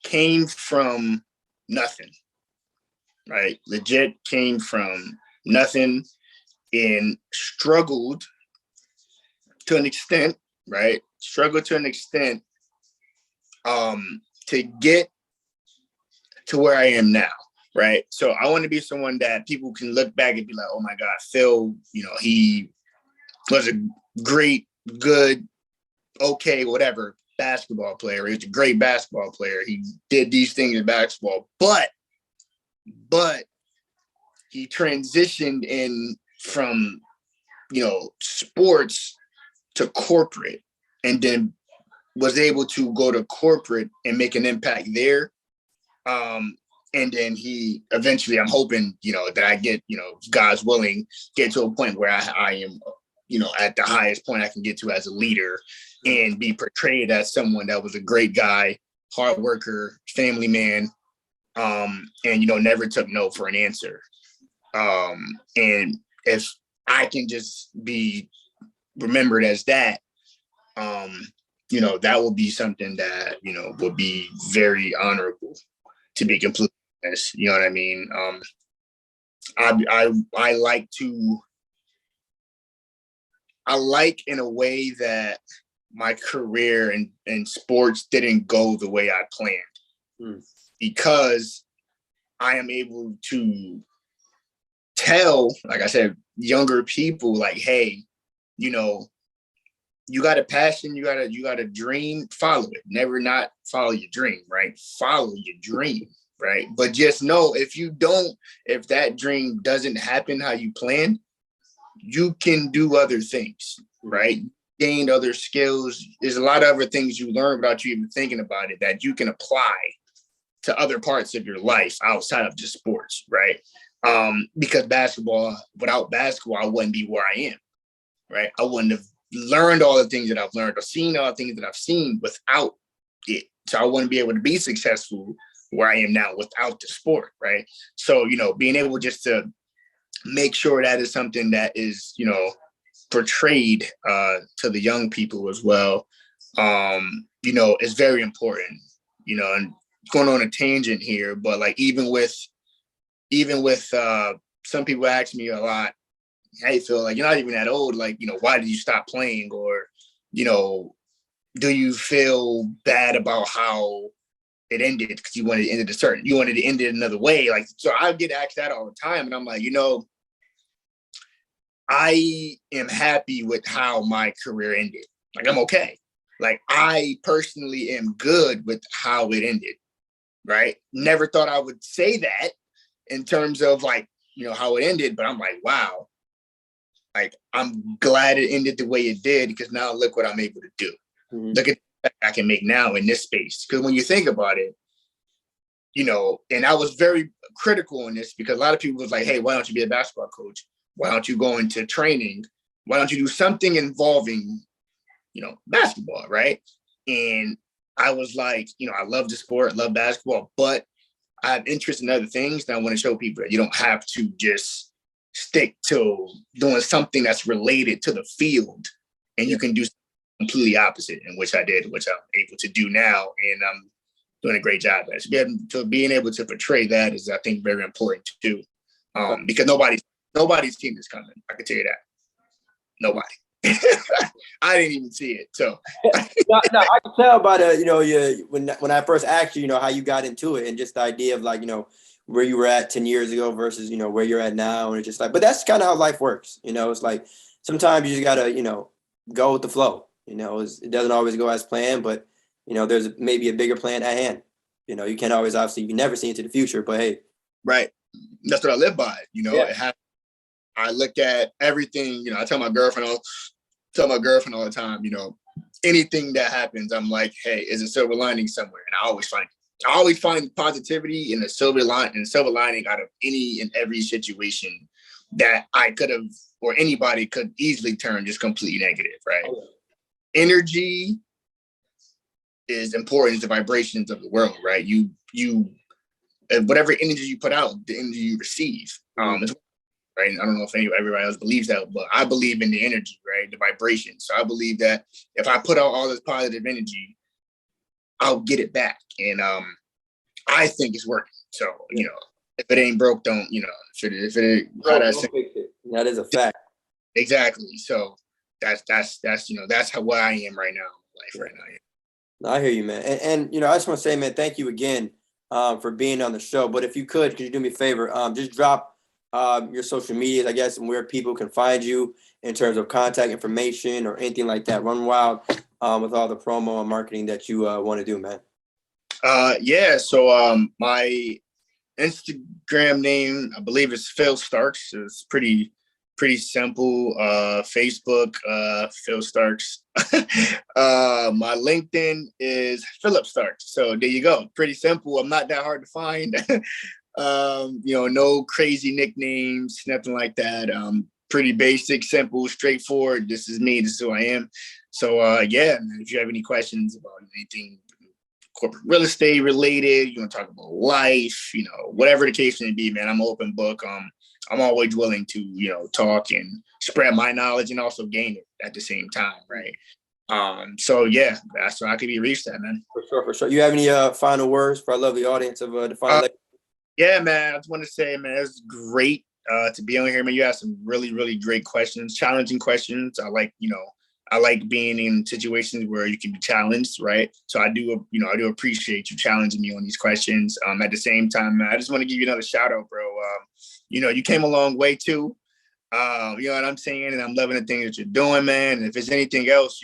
came from nothing, right? Legit came from nothing and struggled to an extent, right? Struggled to an extent to get to where I am now, right? So I want to be someone that people can look back and be like, oh my God, Phil, he was a great, good, okay, whatever, basketball player. He was a great basketball player. He did these things in basketball, but he transitioned in from, sports to corporate, and then was able to go to corporate and make an impact there. And then he eventually, I'm hoping, that I get, God's willing, get to a point where I am, at the highest point I can get to as a leader and be portrayed as someone that was a great guy, hard worker, family man, and, never took no for an answer. And if I can just be remembered as that, that will be something that, will be very honorable, to be completely honest. You know what I mean? I like in a way that my career in sports didn't go the way I planned, because I am able to tell, like I said, younger people, like, hey, you got a passion, you got a dream, follow it. Never not follow your dream, right? Follow your dream, right? But just know, if that dream doesn't happen how you planned, you can do other things, right? Gain other skills. There's a lot of other things you learn without you even thinking about it that you can apply to other parts of your life outside of just sports, right? Because without basketball, I wouldn't be where I am, right? I wouldn't have learned all the things that I've learned or seen all the things that I've seen without it. So I wouldn't be able to be successful where I am now without the sport, right? So, being able just to make sure that is something that is, portrayed to the young people as well, is very important, and going on a tangent here, but like even with some people ask me a lot, hey Phil, like, you're not even that old, like, why did you stop playing? Or, do you feel bad about how it ended because you wanted to end it another way? Like, so I get asked that all the time, and I'm like, I am happy with how my career ended. Like, I'm okay. Like, I personally am good with how it ended, right? Never thought I would say that in terms of like, how it ended, but I'm like, wow, like, I'm glad it ended the way it did, because now look what I'm able to do. Mm-hmm. Look at what I can make now in this space. Because when you think about it, and I was very critical in this, because a lot of people was like, hey, why don't you be a basketball coach? Why don't you go into training? Why don't you do something involving, basketball, right? And I was like, I love the sport, I love basketball, but I have interest in other things. And I want to show people that you don't have to just stick to doing something that's related to the field, and you can do completely opposite, in which I did, which I'm able to do now. And I'm doing a great job at it. So being able to portray that is, I think, very important too. Because nobody's seen this coming. I can tell you that. Nobody. I didn't even see it. So no, I can tell by the, when I first asked you, how you got into it, and just the idea of like, where you were at 10 years ago versus, where you're at now. And it's just like, but that's kind of how life works. It's like, sometimes you just gotta, go with the flow. It doesn't always go as planned, but there's maybe a bigger plan at hand. You can't always, obviously, you can never see into the future, but hey. Right. That's what I live by. Yeah. I look at everything, I tell my girlfriend all the time, anything that happens, I'm like, hey, is a silver lining somewhere? And I always find positivity in the silver lining out of any and every situation that I could have, or anybody could easily turn just completely negative, right? Oh, yeah. Energy is important to the vibrations of the world, right? You whatever energy you put out, the energy you receive. Right? I don't know if everybody else believes that, but I believe in the energy, right? The vibration. So I believe that if I put out all this positive energy, I'll get it back. And I think it's working. So, if it ain't broke, don't, if it don't fix it. That is a fact. Exactly. So that's how where I am right now in life right now. No, I hear you, man. And I just want to say, man, thank you again for being on the show. But if you could you do me a favor? Just drop your social medias, I guess, and where people can find you in terms of contact information or anything like that. Run wild with all the promo and marketing that you want to do, man. Yeah. So my Instagram name, I believe, is Phil Starks. It's pretty simple. Facebook, Phil Starks. My LinkedIn is Philip Starks. So there you go. Pretty simple. I'm not that hard to find. No crazy nicknames, nothing like that. Pretty basic, simple, straightforward. This is me. This is who I am. So yeah, man, if you have any questions about anything corporate real estate related, you want to talk about life, whatever the case may be, man, I'm an open book. I'm always willing to, talk and spread my knowledge and also gain it at the same time, right? So yeah, that's where I could be reached at, man. For sure. You have any final words for our lovely audience of Defined Legacy? Yeah, man, I just want to say, man, it's great to be on here, man. You have some really, really great questions, challenging questions. I like being in situations where you can be challenged, right? So I do appreciate you challenging me on these questions. At the same time, man, I just want to give you another shout out, bro. You came a long way too. You know what I'm saying? And I'm loving the things that you're doing, man. And if there's anything else,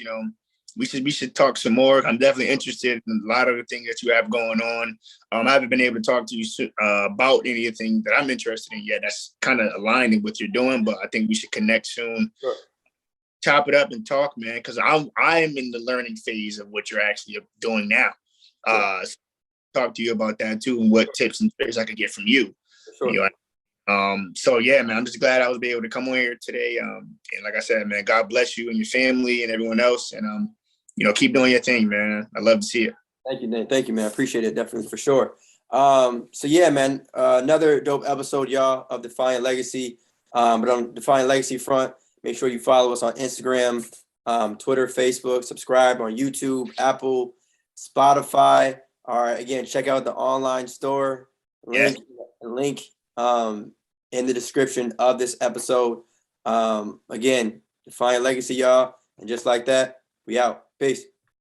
we should talk some more. I'm definitely interested in a lot of the things that you have going on. I haven't been able to talk to you about anything that I'm interested in yet. That's kind of aligning with what you're doing, but I think we should connect soon. Sure. Chop it up and talk, man, because I am in the learning phase of what you're actually doing now. Sure. So talk to you about that too, and what tips and tricks I could get from you. Sure. So yeah, man, I'm just glad I was able to come on here today. And like I said, man, God bless you and your family and everyone else. And keep doing your thing, man. I love to see it. Thank you, man. Thank you, man. I appreciate it, definitely, for sure. So yeah, man, another dope episode, y'all, of Defiant Legacy. But on Defiant Legacy front, make sure you follow us on Instagram, Twitter, Facebook, subscribe on YouTube, Apple, Spotify. All right, again, check out the online store. Link in the description of this episode. Again, Defiant Legacy, y'all. And just like that, we out. Peace.